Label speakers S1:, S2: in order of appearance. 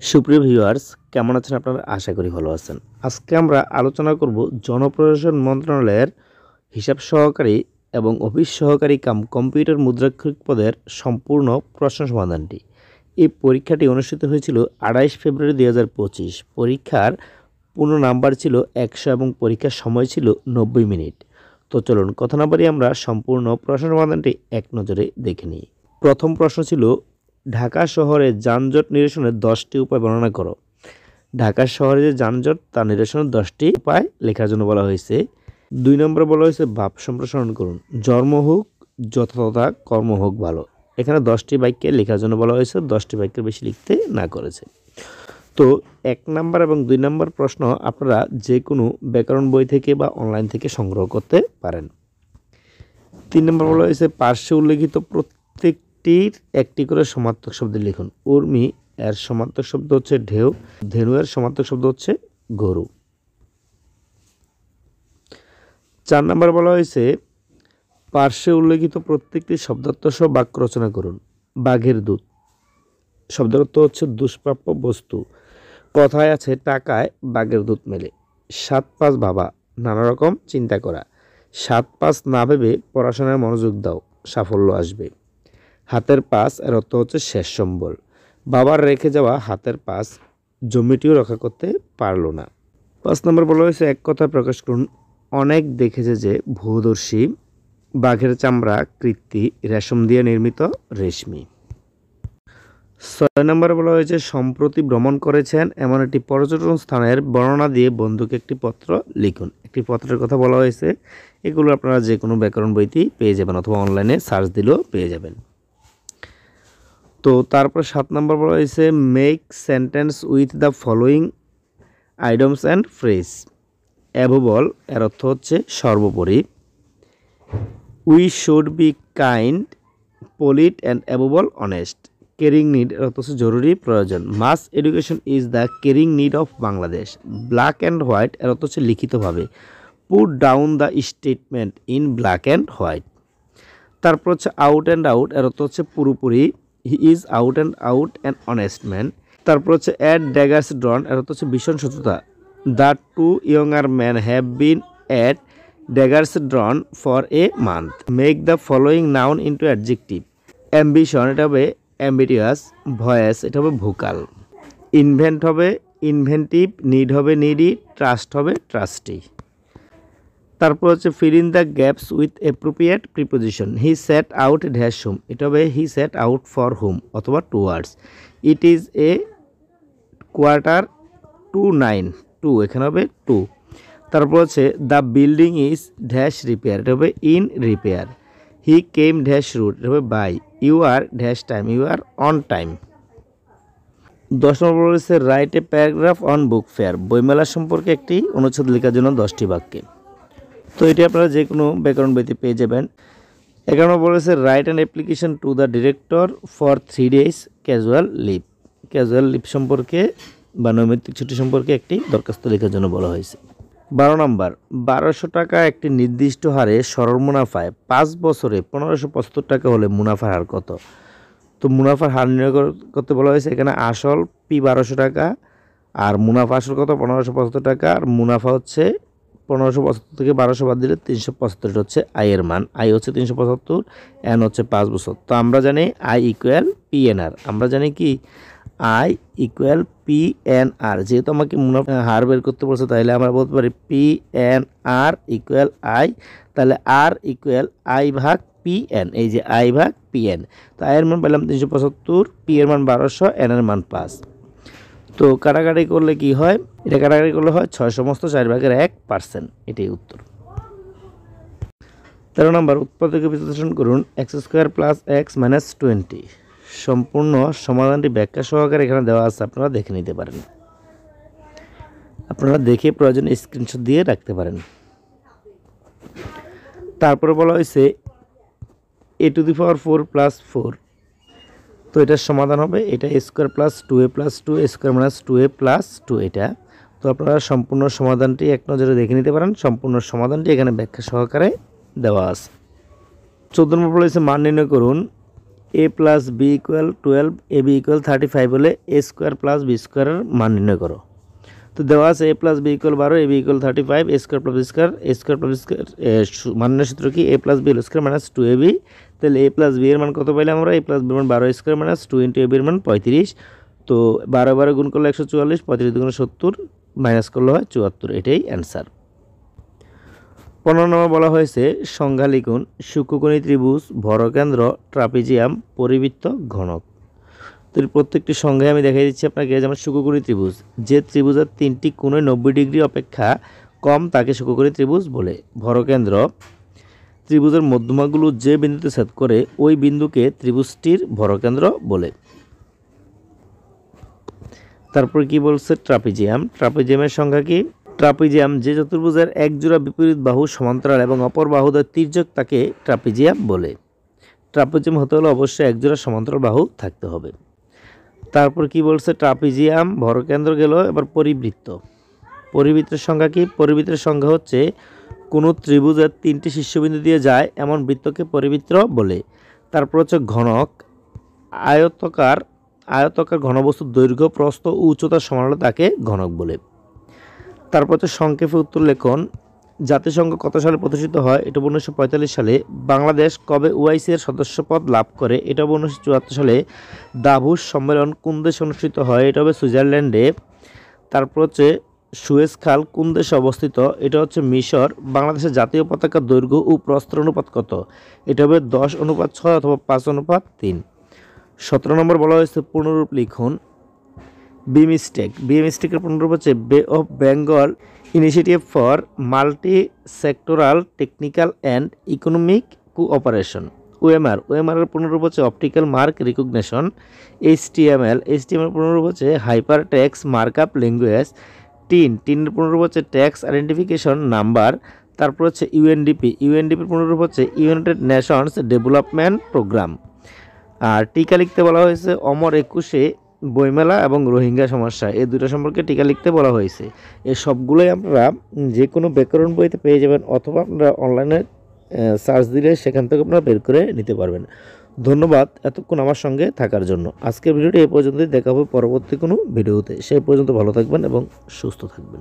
S1: সুপ্রিয় ভিউয়ার্স, কেমন আছেন আপনারা? আশা করি ভালো আছেন। আজকে আমরা আলোচনা করব জনপ্রশাসন মন্ত্রণালয়ের হিসাব সহকারী এবং অফিস সহকারী কাম কম্পিউটার মুদ্রাক্ষরিক পদের সম্পূর্ণ প্রশ্ন সমাধানটি। এই পরীক্ষাটি অনুষ্ঠিত হয়েছিল 28 ফেব্রুয়ারি 2025। পরীক্ষার পূর্ণ নাম্বার ছিল 100 এবং পরীক্ষার সময় ছিল 90 মিনিট। তো চলুন কথা না বাড়িয়ে আমরা সম্পূর্ণ প্রশ্ন সমাধানটি এক নজরে দেখে নিই। প্রথম প্রশ্ন ছিল, ঢাকা শহরে যানজট নিরসনের 10টি উপায় বর্ণনা করো। ঢাকা শহরে যে যানজট তা নিরসনের 10টি উপায় লেখার জন্য বলা হয়েছে। 2 নম্বরে বলা হয়েছে ভাব সম্প্রসারণ করুন। জন্ম হোক যথাযথা, কর্ম হোক ভালো। এখানে 10টি বাক্যে লেখার জন্য বলা হয়েছে, 10টি বাক্যের বেশি লিখতে না করেছে। তো 1 নম্বর এবং 2 নম্বর প্রশ্ন আপনারা যে কোনো ব্যাকরণ বই থেকে বা অনলাইন থেকে সংগ্রহ করতে পারেন। 3 নম্বর বলা হয়েছে পার্শ্বে উল্লেখিত প্রত্যেকটির একটি করে সমার্থক শব্দ লিখুন। উর্মি এর সমার্থক শব্দ হচ্ছে ঢেউ, ধেনু এর সমার্থক শব্দ হচ্ছে গরু। 4 নম্বর বলা হয়েছে পার্শ্বে উল্লেখিত প্রত্যেকটি শব্দার্থ সহ বাক্য রচনা করুন। বাঘের দুধ শব্দের অর্থ হচ্ছে দুষ্প্রাপ্য বস্তু। কথায় আছে টাকায় বাঘের দুধ মেলে। 7-5 ভাবা, নানা রকম চিন্তা করা। 7-5 না ভেবে পড়াশোনায় মনোযোগ দাও, সাফল্য আসবে। হাতের পাস এর অর্থ হচ্ছে শেষ সম্বল। বাবার রেখে যাওয়া হাতের পাস জমিটিও রক্ষা করতে পারল না। 5 নম্বর বলা হয়েছে এক কথায় প্রকাশ করুন। অনেক দেখেছে যে ভূদর্শী, বাঘের চামড়া কৃত্তি, রেশম দিয়ে নির্মিত রেশমি। 6 নম্বরে বলা হয়েছে সম্প্রতি ভ্রমণ করেছেন এমন একটি পর্যটন স্থানের বর্ণনা দিয়ে বন্ধুকে একটি পত্র লিখুন। একটি পত্রের কথা বলা হয়েছে। এগুলো আপনারা যে কোনো ব্যাকরণ বইতেই পেয়ে যাবেন অথবা অনলাইনে সার্চ দিলেও পেয়ে যাবেন। তো তারপর 7 নম্বর বলা হয়েছে make sentence with the following items and phrase. Above all এর অর্থ হচ্ছে সর্বোপরি। We should be kind, polite and above all honest. Caring need এর অর্থ হচ্ছে জরুরি প্রয়োজন। Mass education is the caring need of Bangladesh. Black and white এর অর্থ হচ্ছে লিখিতভাবে। Put down the statement in black and white. তারপর হচ্ছে আউট অ্যান্ড আউট এর অর্থ হচ্ছে পুরোপুরি। He is out and out an honest man. তারপর হচ্ছে অ্যাট ড্যাগার্স ড্রন এর অর্থ হচ্ছে ভীষণ শত্রুতা। The 2 younger man have been at daggers drawn for a month. Make the following noun into adjective. Ambition এটা হবে অ্যাম্বিটিয়াস। ভয়েস এটা হবে ভোকাল। ইনভেন্ট হবে ইনভেন্টিভ। নিড হবে নিডি। ট্রাস্ট হবে ট্রাস্টি। তারপর হচ্ছে fill in the gaps with appropriate preposition. He set out dash home, এটা হবে he set out for home অথবা towards. It is a quarter to 9, 2 এখানে হবে 2। তারপর হচ্ছে the building is dash repair, এটা হবে in repair. He came dash route, এটা হবে by. You are dash time, you are on time. 10 নম্বর রয়েছে write a paragraph on book fair. বইমেলা সম্পর্কে একটি অনুচ্ছেদ লেখার জন্য 10টি বাক্যে। তো এটি আপনারা যে কোনো ব্যাকরণ বইতে পেয়ে যাবেন। 11 নম্বর রয়েছে write an application to the director for 3 days casual leave. Casual leave সম্পর্কে বা নৈমিত্তিক ছুটি সম্পর্কে একটি দরখাস্ত লেখার জন্য বলা হয়েছে। 12 নম্বর 1200 টাকা একটি নির্দিষ্ট হারে সরল মুনাফায় 5 বছরে 1575 টাকা হলে মুনাফার হার কত? তো মুনাফার হার নির্ণয় করতে বলা হয়েছে। এখানে আসল পি 1200 টাকা আর মুনাফা আসল কত 1575 টাকা। আর মুনাফা হচ্ছে 1575 থেকে 1200 বাদ দিলে 375 হচ্ছে আয়ের মান। আই হচ্ছে 375, এন হচ্ছে 5 বছর। তো আমরা জানি আই ইকুয়াল পি এন আর। আমরা জানি কি আই ইকুয়াল পি এন আর। যেহেতু আমাকে মুনাফা হার বের করতে বলছে তাহলে আমরা বলতে পারি P N R equal I. তাহলে আর ইকুয়াল আই ভাগ পি এন। এই যে আই ভাগ পি এন। তো আয়ের মান পেলাম 375, পি এর মান 1200, এন এর মান 5। তো কাটাকাটি করলে কি হয়? এটা কাটাকাটি করলে হয় 6 সমস্ত 4/1%। এটাই উত্তর। 13 নম্বর উৎপাদকে বিশ্লেষণ করুন। x² + x - 20। সম্পূর্ণ সমাধানটি ব্যাখ্যা সহকারে এখানে দেওয়া আছে, আপনারা দেখে নিতে পারেন। আপনারা দেখে প্রয়োজনে স্ক্রিনশট দিয়ে রাখতে পারেন। তারপরে বলা হয়েছে a⁴ + 4। তো এটার সমাধান হবে এটা a² + 2a + 2 a² - 2a + 2 এটা। তো আপনারা সম্পূর্ণ সমাধানটি এক নজরে দেখে নিতে পারেন। সম্পূর্ণ সমাধানটি এখানে ব্যাখ্যা সহকারে দেওয়া আছে। 14 নম্বর বলেছে মান নির্ণয় করুন। এ plus B equal 12, A B equal 35 হলে এ স্কোয়ার প্লাস বি স্কোয়ারের মান নির্ণয় করো। তো দেওয়া আছে A plus B equal 12, A B equal 35, A square plus B square, A square plus B square মান নির্ণয় সূত্র কি? A plus B whole square minus 2ab। তাহলে এ প্লাস বি এর মান কত পাইলাম আমরা? এ প্লাস বি এর মান 12 square minus 2 into A B এর মান 35। তো 12 12 গুণ করলে 144, 35 দুগুণে 70, মাইনাস করলে হয় 74। এটাই অ্যান্সার। 15 নম্বর বলা হয়েছে সংজ্ঞা লিখুন। সূক্ষ্মকোণী ত্রিভুজ, ভরকেন্দ্র, ট্রাপিজিয়াম, পরিবৃত্ত, ঘনক। তো প্রত্যেকটি সংজ্ঞায় আমি দেখাই দিচ্ছি আপনাকে। যেমন সূক্ষ্মকোণী ত্রিভুজ, যে ত্রিভুজের 3টি কোণে 90 ডিগ্রি অপেক্ষা কম তাকে সূক্ষ্মকোণী ত্রিভুজ বলে। ভরকেন্দ্র, ত্রিভুজের মধ্যমাগুলো যে বিন্দুতে ছেদ করে ওই বিন্দুকে ত্রিভুজটির ভরকেন্দ্র বলে। তারপর কি বলছে? ট্রাপিজিয়াম। ট্রাপিজিয়ামের সংজ্ঞা কি? ট্রাপিজিয়াম, যে চতুর্ভুজের এক জোড়া বিপরীত বাহু সমান্তরাল এবং অপর বাহুদের তির্যক তাকে ট্রাপিজিয়াম বলে। ট্রাপিজিয়াম হতে হলে অবশ্যই এক জোড়া সমান্তরাল বাহু থাকতে হবে। তারপর কি বলছে? ট্রাপিজিয়াম, ভরকেন্দ্র গেল। এবার পরিবৃত্ত। পরিবৃত্তের সংজ্ঞা কি? পরিবৃত্তের সংজ্ঞা হচ্ছে কোনো ত্রিভুজের 3টি শীর্ষবিন্দু দিয়ে যায় এমন বৃত্তকে পরিবৃত্ত বলে। তারপর হচ্ছে ঘনক। আয়তাকার ঘনবস্তুর দৈর্ঘ্য, প্রস্থ ও উচ্চতা সমান হলে তাকে ঘনক বলে। তারপর হচ্ছে সংক্ষেপে উত্তর লেখন। জাতিসংঘ কত সালে প্রতিষ্ঠিত হয়? এটা 1945 সালে। বাংলাদেশ কবে ওআইসি এর সদস্যপদ লাভ করে? এটা 1974 সালে। দাভোস সম্মেলন কোন দেশে অনুষ্ঠিত হয়? এটা হবে সুইজারল্যান্ডে। তারপর হচ্ছে সুয়েজ খাল কোন দেশে অবস্থিত? এটা হচ্ছে মিশর। বাংলাদেশের জাতীয় পতাকার দৈর্ঘ্য ও প্রস্থের অনুপাত কত? এটা হবে 10:6 অথবা 5:3। 17 নম্বর বলা হয়েছে পূর্ণরূপ লিখুন। বিমস্টেক। বিমস্টেকের পূর্ণরূপ হচ্ছে bay of Bengal initiative for multi sectoral technical and economic cooperation. OMR. OMR এর পূর্ণরূপ হচ্ছে optical mark recognition. HTML. HTML পূর্ণরূপ হচ্ছে হাইপার টেক্সট মার্কআপ ল্যাঙ্গুয়েজ। টিনের পূর্ণরূপ হচ্ছে ট্যাক্স আইডেন্টিফিকেশন নাম্বার। তারপর হচ্ছে ইউএনডিপি। ইউএনডিপির পূর্ণরূপ হচ্ছে ইউনাইটেড নেশনস ডেভেলপমেন্ট প্রোগ্রাম। আর টিকা লিখতে বলা হয়েছে অমর 21-এ বইমেলা এবং রোহিঙ্গা সমস্যা, এই দুটো সম্পর্কে টিকা লিখতে বলা হয়েছে। এই সবগুলোই আপনারা যে কোনো ব্যাকরণ বইতে পেয়ে যাবেন, অথবা আপনারা অনলাইনে সার্চ দিলে সেখান থেকে আপনারা বের করে নিতে পারবেন। ধন্যবাদ এতক্ষণ আমার সঙ্গে থাকার জন্য। আজকের ভিডিওটি এই পর্যন্তই। দেখা হবে পরবর্তী কোনো ভিডিওতে। সেই পর্যন্ত ভালো থাকবেন এবং সুস্থ থাকবেন।